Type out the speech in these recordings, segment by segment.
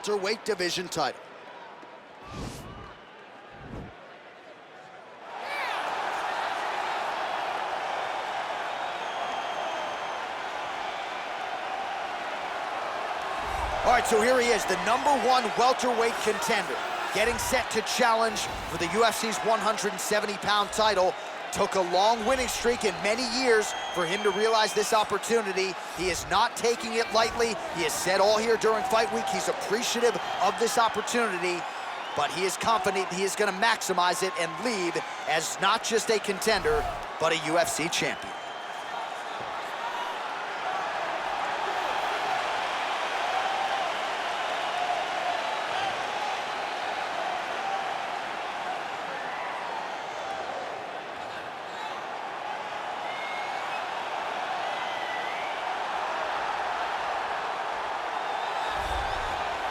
welterweight division title. All right, so here he is, the #1 welterweight contender, getting set to challenge for the UFC's 170-pound title. Took a long winning streak in many years for him to realize this opportunity. He is not taking it lightly. He has said all here during fight week he's appreciative of this opportunity, but he is confident he is going to maximize it and leave as not just a contender, but a UFC champion.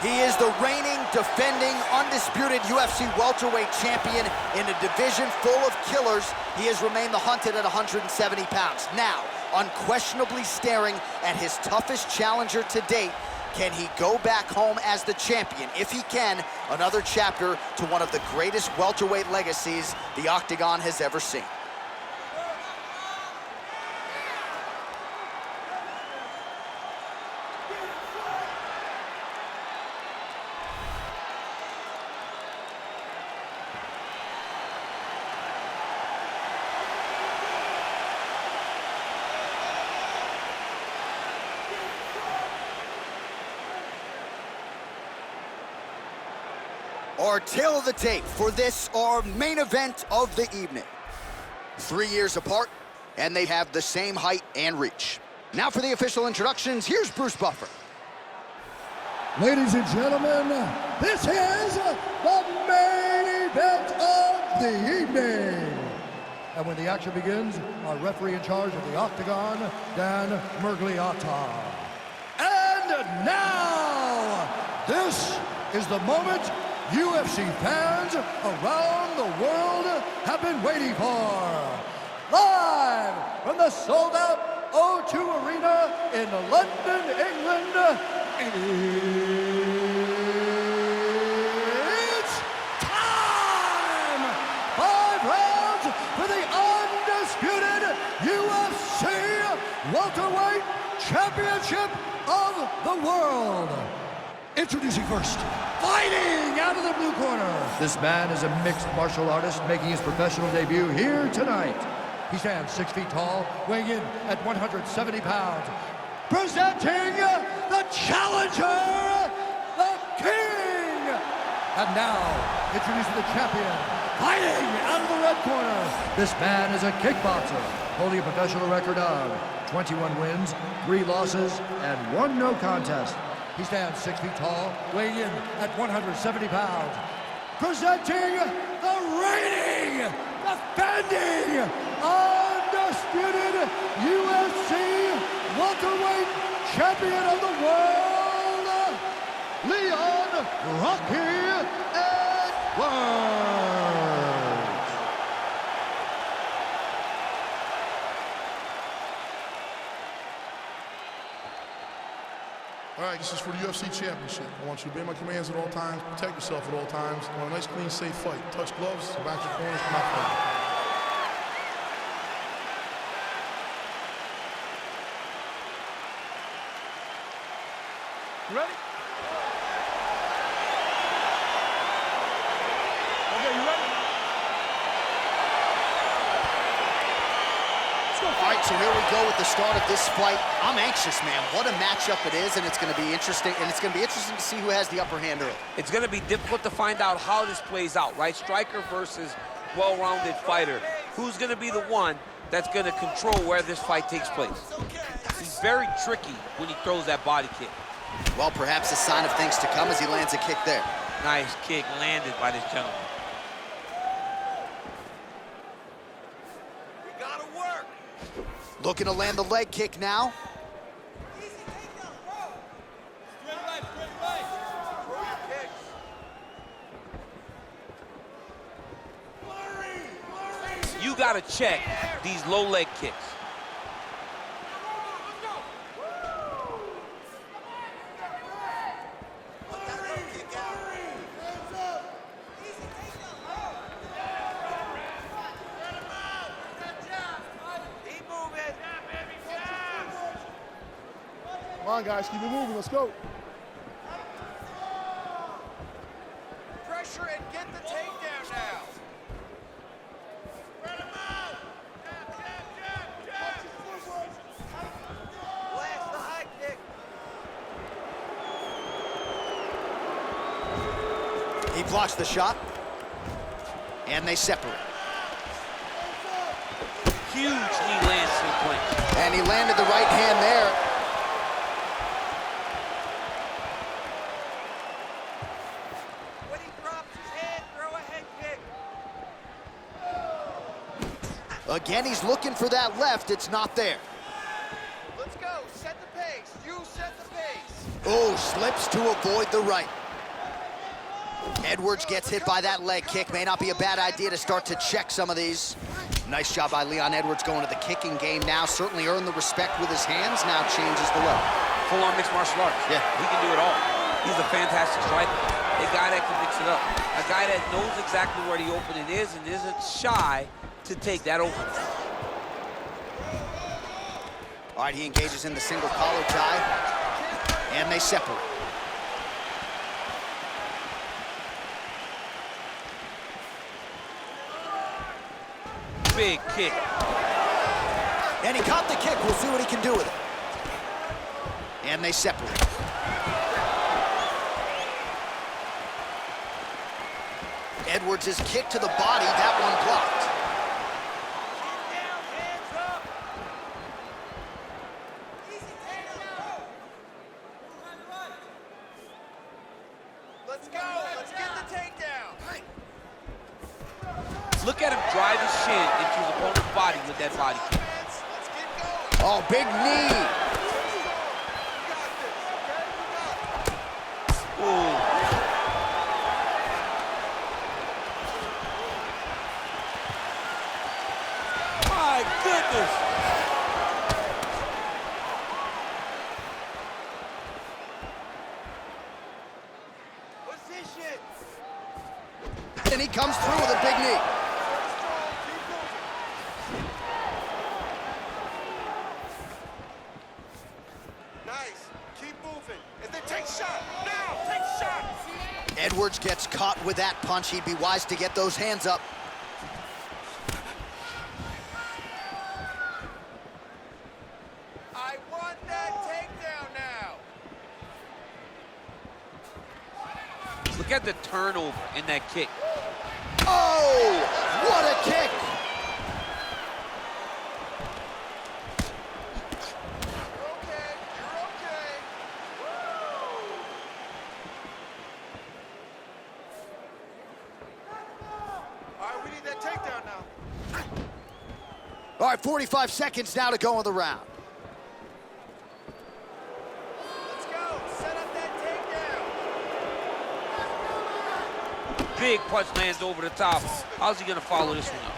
He is the reigning, defending, undisputed UFC welterweight champion in a division full of killers. He has remained the hunted at 170 pounds. Now, unquestionably staring at his toughest challenger to date. Can he go back home as the champion? If he can, another chapter to one of the greatest welterweight legacies the Octagon has ever seen. Our tail of the tape for this, our main event of the evening. 3 years apart, and they have the same height and reach. Now for the official introductions, here's Bruce Buffer. Ladies and gentlemen, this is the main event of the evening. And when the action begins, our referee in charge of the Octagon, Dan Murgliata. And now, this is the moment UFC fans around the world have been waiting for. Live from the sold-out O2 Arena in London, England, it's time! 5 rounds for the undisputed UFC welterweight championship of the world. Introducing first, fighting out of the blue corner. This man is a mixed martial artist making his professional debut here tonight. He stands 6 feet tall, weighing in at 170 pounds. Presenting the challenger, the King. And now, introducing the champion, fighting out of the red corner. This man is a kickboxer, holding a professional record of 21 wins, 3 losses, and 1 no contest. He stands 6 feet tall, weighing in at 170 pounds. Presenting the reigning, defending, undisputed UFC welterweight champion of the world, Leon Rocky Edwards. All right, this is for the UFC Championship. I want you to obey my commands at all times, protect yourself at all times. I want a nice, clean, safe fight. Touch gloves, back your corners, not fighting. You ready? Okay, you ready? All right, so here we go with the start of this fight. I'm anxious, man. What a matchup it is, and it's going to be interesting. And it's going to be interesting to see who has the upper hand early. It's going to be difficult to find out how this plays out, right? Striker versus well-rounded fighter. Who's going to be the one that's going to control where this fight takes place? He's very tricky when he throws that body kick. Well, perhaps a sign of things to come as he lands a kick there. Nice kick landed by this gentleman. Looking to land the leg kick now. You got to check these low leg kicks. on, guys. Keep it moving. Let's go. Pressure and get the takedown now. Blast the high kick. He blocks the shot. And they separate. Huge knee lands to the clinch. And he landed the right hand there. When he drops his head, throw a head kick. Again, he's looking for that left. It's not there. Let's go. Set the pace. You set the pace. Oh, slips to avoid the right. Edwards gets hit by that leg kick. May not be a bad idea to start to check some of these. Nice job by Leon Edwards going to the kicking game now. Certainly earned the respect with his hands. Now changes the level. Full-on mixed martial arts. Yeah. He can do it all. He's a fantastic striker. A guy that can mix it up. A guy that knows exactly where the opening is and isn't shy to take that opening. All right, he engages in the single collar tie. And they separate. Big kick. And he caught the kick. We'll see what he can do with it. And they separate. Edwards' kick to the body, that one blocked. Let's go. Let's get the takedown. Look at him drive his shin into his opponent's body with that body kick. Oh, big knee. Ooh. My goodness. Position. And he comes through with a big knee. Nice. Keep moving. And then take shot. Now, take shot. Edwards gets caught with that punch. He'd be wise to get those hands up. I want that takedown now. Look at the turnover in that kick. Oh, what a kick. All right, 45 seconds now to go in the round. Let's go. Set up that takedown. Big punch lands over the top. How's he gonna follow this one up?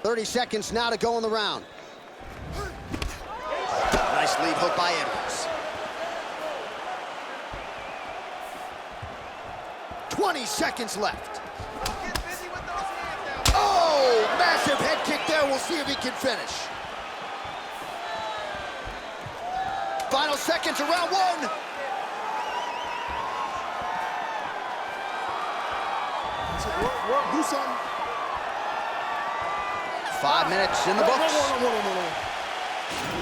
30 seconds now to go in the round. Nice lead hook by Edwards. 20 seconds left. Oh, massive head kick there. We'll see if he can finish. Final seconds of round one. Do something. 5 minutes in the books. No.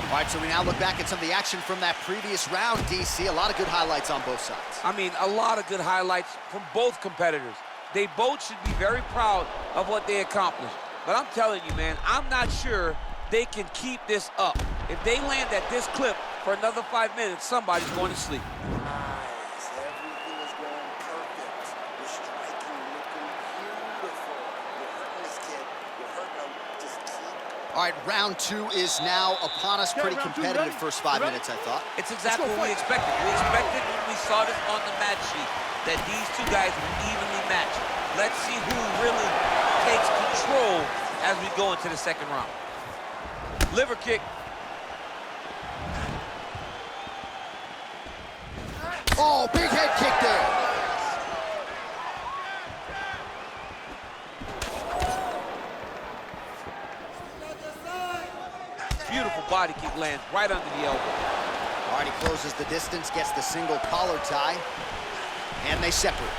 All right, so we now look back at some of the action from that previous round, DC. A lot of good highlights on both sides. I mean, a lot of good highlights from both competitors. They both should be very proud of what they accomplished. But I'm telling you, man, I'm not sure they can keep this up. If they land at this clip for another 5 minutes, somebody's going to sleep. Nice. Everything is going perfect. You're striking, looking beautiful. You're hurting this kid. You're hurting him. Just keep. All right, round two is now upon us. Pretty competitive first 5 minutes, I thought. It's exactly what we expected. We expected when we saw this on the match sheet that these two guys were evenly matched. Let's see who really takes control as we go into the second round. Liver kick. Oh, big head kick there. Beautiful body body kick lands right under the elbow. All right, he closes the distance, gets the single collar tie, and they separate.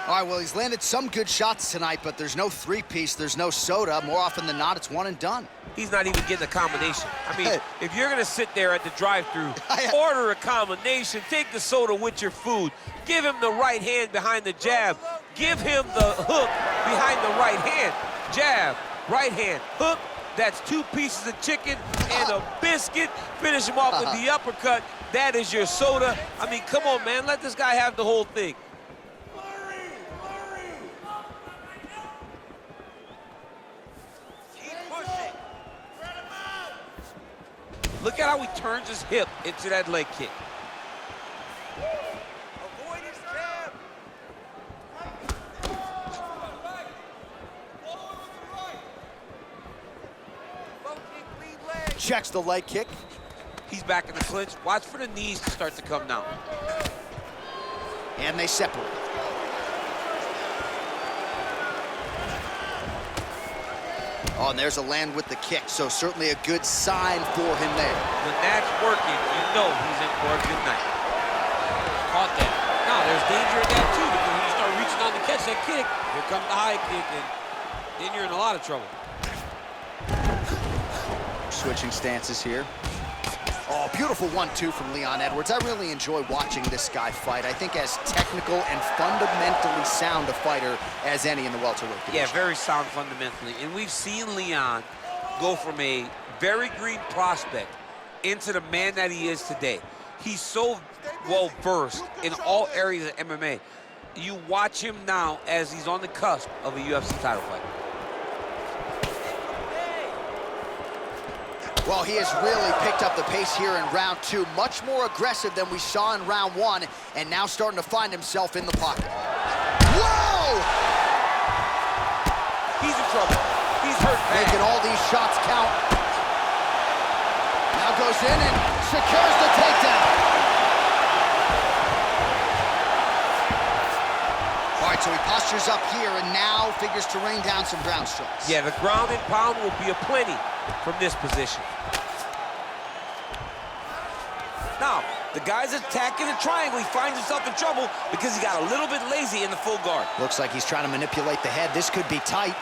All right, well, he's landed some good shots tonight, but there's no three-piece, there's no soda. More often than not, it's one and done. He's not even getting a combination. I mean, if you're gonna sit there at the drive-thru, order a combination, take the soda with your food, give him the right hand behind the jab, give him the hook behind the right hand. Jab, right hand, hook, that's 2 pieces of chicken and a biscuit. Finish him off with the uppercut. That is your soda. I mean, come on, man, let this guy have the whole thing. Look at how he turns his hip into that leg kick. Avoid his jab. Checks the leg kick. He's back in the clinch. Watch for the knees to start to come down. And they separate. Oh, and there's a land with the kick, so certainly a good sign for him there. When that's working, you know he's in for a good night. Caught that. Now, there's danger in that, too, because when you start reaching out to catch that kick, here comes the high kick, and then you're in a lot of trouble. Switching stances here. Oh, beautiful 1-2 from Leon Edwards. I really enjoy watching this guy fight. I think as technical and fundamentally sound a fighter as any in the welterweight division. Yeah, very sound fundamentally. And we've seen Leon go from a very green prospect into the man that he is today. He's so well versed in all areas of MMA. You watch him now as he's on the cusp of a UFC title fight. Well, he has really picked up the pace here in round 2. Much more aggressive than we saw in round 1, and now starting to find himself in the pocket. Whoa! He's in trouble. He's hurt bad. Making all these shots count. Now goes in and secures the takedown. All right, so he postures up here and now figures to rain down some ground strikes. Yeah, the ground and pound will be aplenty from this position. Now, the guy's attacking the triangle. He finds himself in trouble because he got a little bit lazy in the full guard. Looks like he's trying to manipulate the head. This could be tight.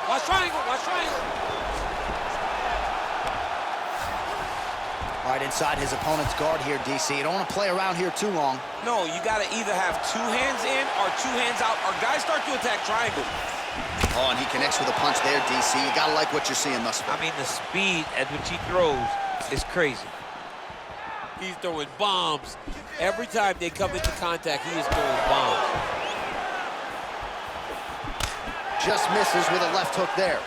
Watch triangle, watch triangle. All right, inside his opponent's guard here, DC. You don't want to play around here too long. No, you got to either have 2 hands in or 2 hands out, or guys start to attack triangle. Oh, and he connects with a punch there, DC. You got to like what you're seeing thus far. I mean, the speed at which he throws is crazy. He's throwing bombs. Every time they come into contact, he is throwing bombs. Just misses with a left hook there.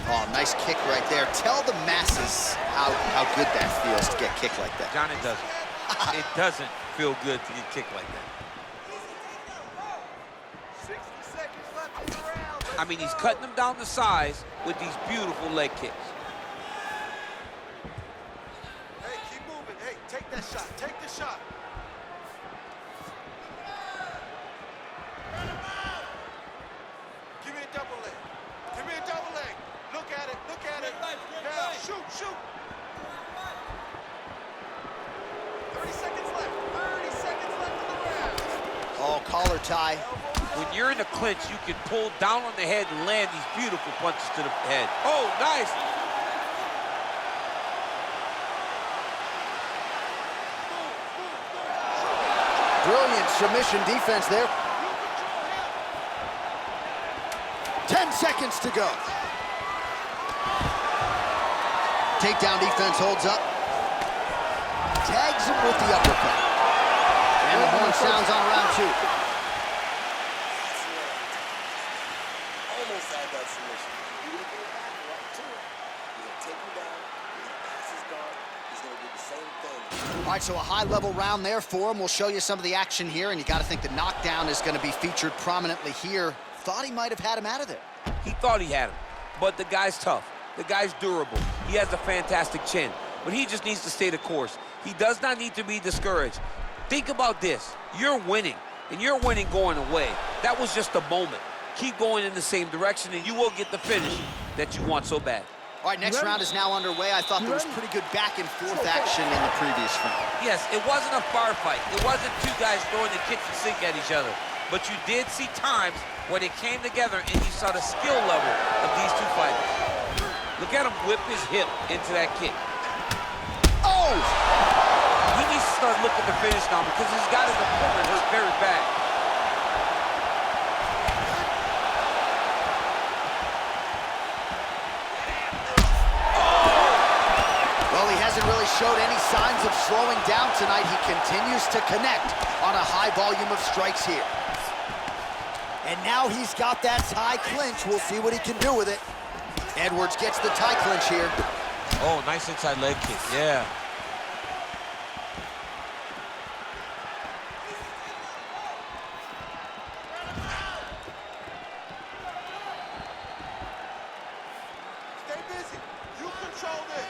Oh, nice kick right there. Tell the masses how good that feels to get kicked like that. John, it doesn't. It doesn't feel good to get kicked like that. I mean, he's cutting them down to size with these beautiful leg kicks. Hey, keep moving. Hey, take that shot. Take the shot. Give me a double leg. Give me a double leg. Look at it. Look at it. Now, shoot, shoot. 30 seconds left. 30 seconds left in the round. Oh, collar tie. When you're in a clinch, you can pull down on the head and land these beautiful punches to the head. Oh, nice. Brilliant submission defense there. 10 seconds to go. Takedown defense holds up. Tags him with the uppercut. And the horn sounds on round 2. Almost had that submission. He would go back right to it. He's going to take him down. When he passes guard, he's going to do the same thing. All right, so a high-level round there for him. We'll show you some of the action here, and you got to think the knockdown is going to be featured prominently here. Thought he might have had him out of there. He thought he had him, but the guy's tough. The guy's durable. He has a fantastic chin. but he just needs to stay the course. He does not need to be discouraged. Think about this. You're winning, and you're winning going away. That was just a moment. Keep going in the same direction, and you will get the finish that you want so bad. All right, next round is now underway. I thought there was pretty good back and forth action in the previous round. Yes, it wasn't a bar fight. It wasn't two guys throwing the kitchen sink at each other. But you did see times when it came together and you saw the skill level of these two fighters. Look at him whip his hip into that kick. Oh! He needs to start looking to finish now because he's got his opponent hurt very bad. Well, he hasn't really showed any signs of slowing down tonight. He continues to connect on a high volume of strikes here. And now he's got that tie clinch. We'll see what he can do with it. Edwards gets the tie clinch here. Oh, nice inside leg kick, yeah. Stay busy. You control this.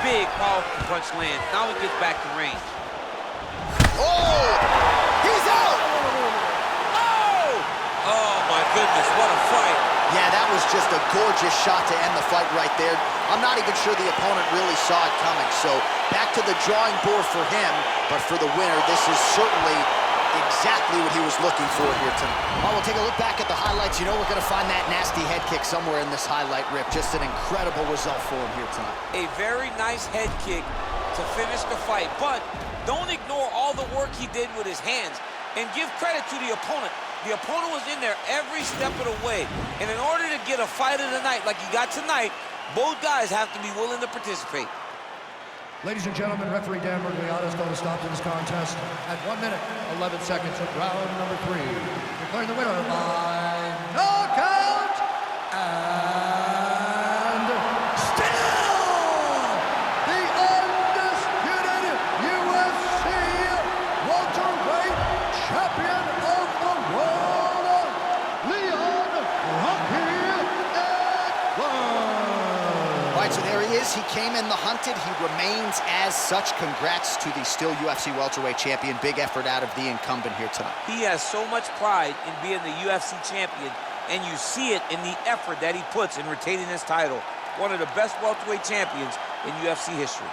Big, powerful punch lands. Now he gets back to range. Oh! He's out! Oh! Oh, my goodness, what a fight. Yeah, that was just a gorgeous shot to end the fight right there. I'm not even sure the opponent really saw it coming. So back to the drawing board for him, but for the winner, this is certainly exactly what he was looking for here tonight. All right, we'll take a look back at the highlights. You know we're going to find that nasty head kick somewhere in this highlight rip. Just an incredible result for him here tonight. A very nice head kick to finish the fight, but don't ignore all the work he did with his hands and give credit to the opponent. The opponent was in there every step of the way, and in order to get a fight of the night like you got tonight, both guys have to be willing to participate. Ladies and gentlemen, referee Dan Mergliata is going to stop to this contest at 1 minute, 11 seconds of round number 3. Declaring the winner by knockout and still the undisputed UFC welterweight champion of the world, Leon Rocky Edwards. All right, so there he is. He came in the hunted. He remains as such. Congrats to the still UFC welterweight champion. Big effort out of the incumbent here tonight. He has so much pride in being the UFC champion, and you see it in the effort that he puts in retaining his title. One of the best welterweight champions in UFC history.